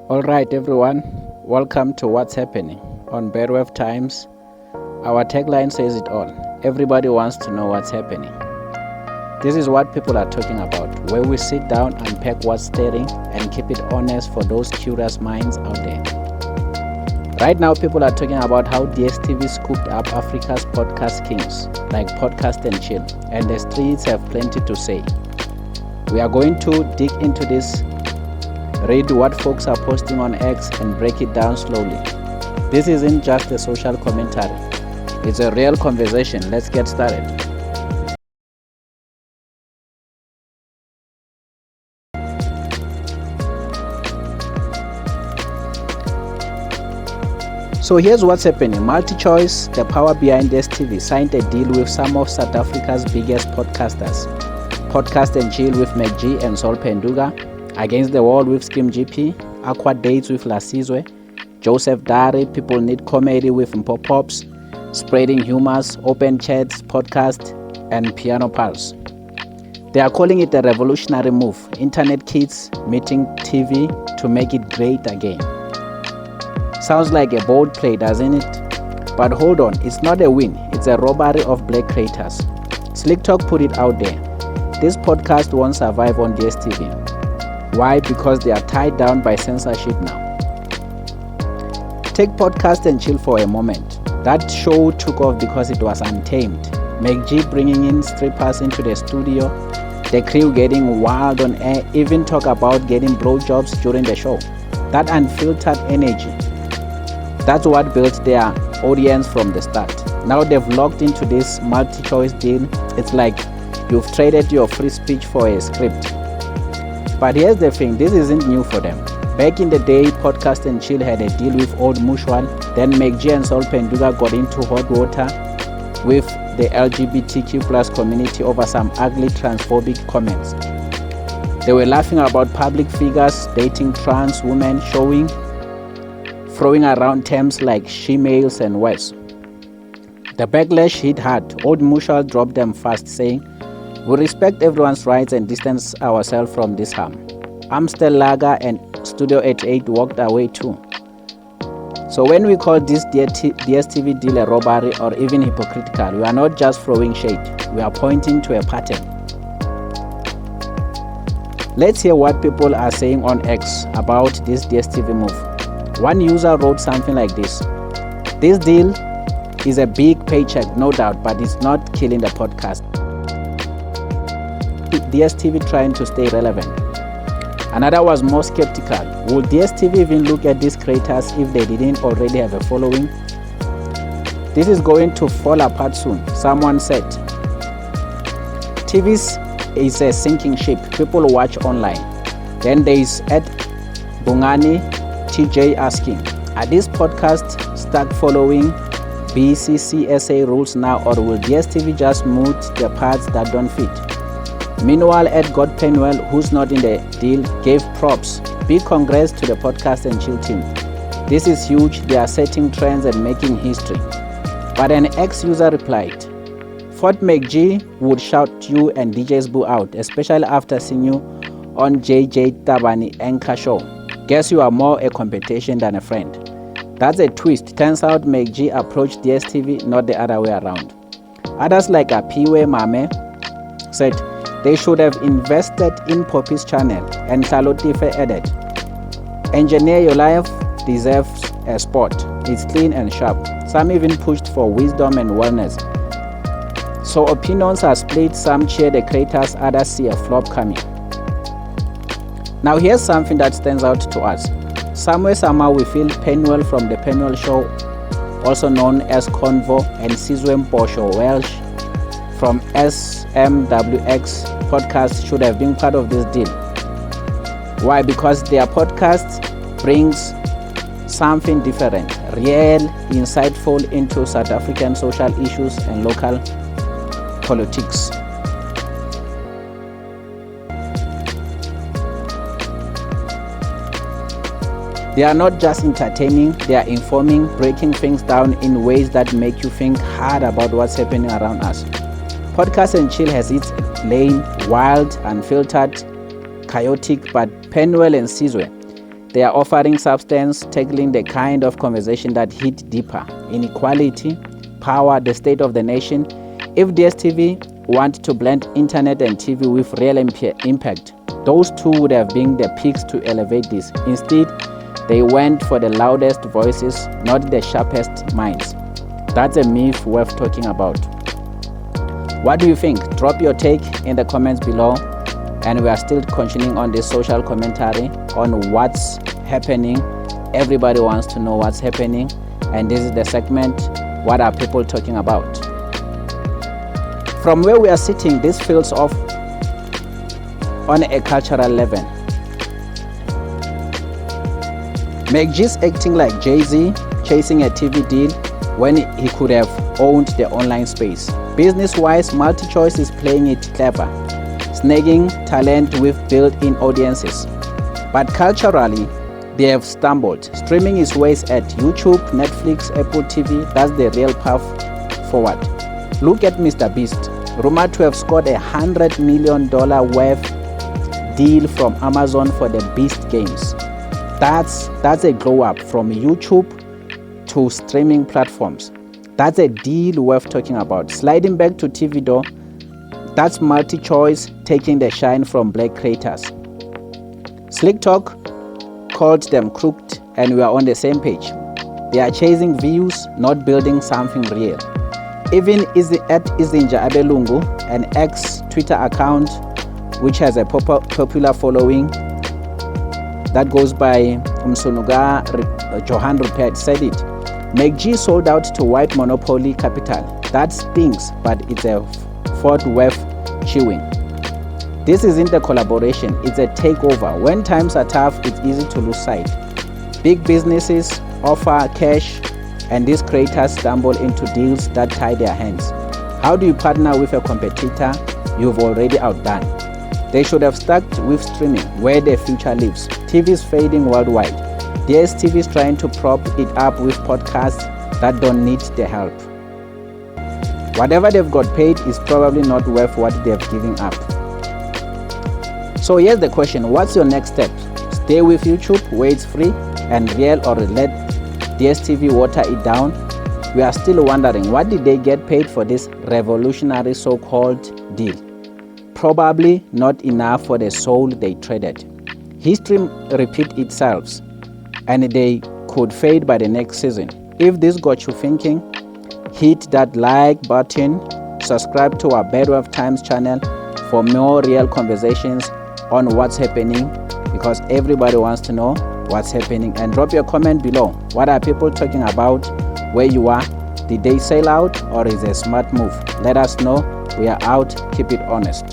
Alright everyone, welcome to What's Happening on Bedworth Times. Our tagline says it all. Everybody wants to know what's happening. This is what people are talking about, where we sit down, unpack what's stirring, and keep it honest for those curious minds out there. Right now, people are talking about how DStv scooped up Africa's podcast kings, like Podcast and Chill, and the streets have plenty to say. We are going to dig into this, read what folks are posting on X, and break it down slowly. This isn't just a social commentary. It's a real conversation. Let's get started. So here's what's happening. MultiChoice, the power behind DStv, signed a deal with some of South Africa's biggest podcasters. Podcast and Chill with MacG and Sol Penduga, Against the Wall with Skim GP, Aqua Dates with Sizwe, Joseph Dari, People Need Comedy with Mpopops, Spreading Humors, Open Chats, Podcast, and Piano Pulse. They are calling it a revolutionary move, internet kids meeting TV to make it great again. Sounds like a bold play, doesn't it? But hold on, it's not a win, it's a robbery of black creators. Slik Talk put it out there. This podcast won't survive on DStv. Why? Because they are tied down by censorship now. Take Podcast and Chill for a moment. That show took off because it was untamed. MacG bringing in strippers into the studio, the crew getting wild on air, even talk about getting blowjobs during the show. That unfiltered energy. That's what built their audience from the start. Now they've locked into this MultiChoice deal. It's like you've traded your free speech for a script. But here's the thing, this isn't new for them. Back in the day, Podcast and Chill had a deal with Old Mutual. Then MacG and Sol Penduga got into hot water with the LGBTQ plus community over some ugly transphobic comments. They were laughing about public figures dating trans women, throwing around terms like she-males and worse. The backlash hit hard. Old Mutual dropped them fast, saying, "We respect everyone's rights and distance ourselves from this harm." Amstel Lager and Studio 88 walked away too. So when we call this DStv deal a robbery or even hypocritical, we are not just throwing shade, we are pointing to a pattern. Let's hear what people are saying on X about this DStv move. One user wrote something like this: "This deal is a big paycheck, no doubt, but it's not killing the podcast. DStv trying to stay relevant." Another was more skeptical. Would DStv even look at these creators if they didn't already have a following? "This is going to fall apart soon," someone said. TV is a sinking ship. People watch online. Then there is Ed Bungani TJ asking, "Are these podcasts stuck following BCCSA rules now, or will DStv just mute the parts that don't fit?" Meanwhile, Ed got Penuel, who's not in the deal, gave props. "Big congrats to the Podcast and Chill team. This is huge. They are setting trends and making history." But an ex-user replied, "Thought MacG would shout you and DJ's Boo out, especially after seeing you on JJ Tabani Anchor Show. Guess you are more a competition than a friend." That's a twist. Turns out MacG approached DStv, not the other way around. Others like Apiwe Mame said they should have invested in Poppy's channel, and Salotife added, "Engineer your life deserves a spot. It's clean and sharp." Some even pushed for wisdom and wellness. So opinions are split. Some cheer the creators, others see a flop coming. Now here's something that stands out to us. Somewhere somehow we feel Penuel from the Penuel Show, also known as Convo, and Sizwe Welsh from SMWX podcast should have been part of this deal. Why? Because their podcast brings something different, real, insightful into South African social issues and local politics. They are not just entertaining, they are informing, breaking things down in ways that make you think hard about what's happening around us. Podcast and Chill has its lane, wild, unfiltered, chaotic, but Penuel and Sizwe, They are offering substance, tackling the kind of conversation that hit deeper: inequality, power, the state of the nation. If DStv want to blend internet and TV with real impact, those two would have been the peaks to elevate this. Instead, they went for the loudest voices, not the sharpest minds. That's a myth worth talking about. What do you think? Drop your take in the comments below. And we are still continuing on this social commentary on what's happening. Everybody wants to know what's happening. And this is the segment, what are people talking about? From where we are sitting, this feels off on a cultural level. MacG's acting like Jay-Z chasing a TV deal when he could have owned the online space. Business-wise, MultiChoice is playing it clever, snagging talent with built-in audiences. But culturally, they have stumbled. Streaming is ways at YouTube, Netflix, Apple TV. That's the real path forward. Look at Mr. Beast, rumored to have scored $100 million worth deal from Amazon for the Beast games. That's a glow up from YouTube to streaming platforms. That's a deal worth talking about. Sliding back to TV though, that's MultiChoice taking the shine from black creators. Slik Talk called them crooked, and we are on the same page. They are chasing views, not building something real. Even at Izinja Abelungu, an ex-Twitter account which has a popular following that goes by Umsunuga Johan Rupert, said it. MacG sold out to white monopoly capital. That stings, but it's a thought worth chewing. This isn't a collaboration, it's a takeover. When times are tough, it's easy to lose sight. Big businesses offer cash, and these creators stumble into deals that tie their hands. How do you partner with a competitor you've already outdone? They should have stuck with streaming, where the future lives. TV is fading worldwide. DStv is trying to prop it up with podcasts that don't need the help. Whatever they've got paid is probably not worth what they've given up. So here's the question, what's your next step? Stay with YouTube where it's free and real, or let DStv water it down? We are still wondering, what did they get paid for this revolutionary so-called deal? Probably not enough for the soul they traded. History repeats itself, and they could fade by the next season. If this got you thinking, hit that like button, subscribe to our Bedworth Times channel for more real conversations on what's happening, because everybody wants to know what's happening. And drop your comment below. What are people talking about where you are? Did they sell out, or is it a smart move? Let us know. We are out. Keep it honest.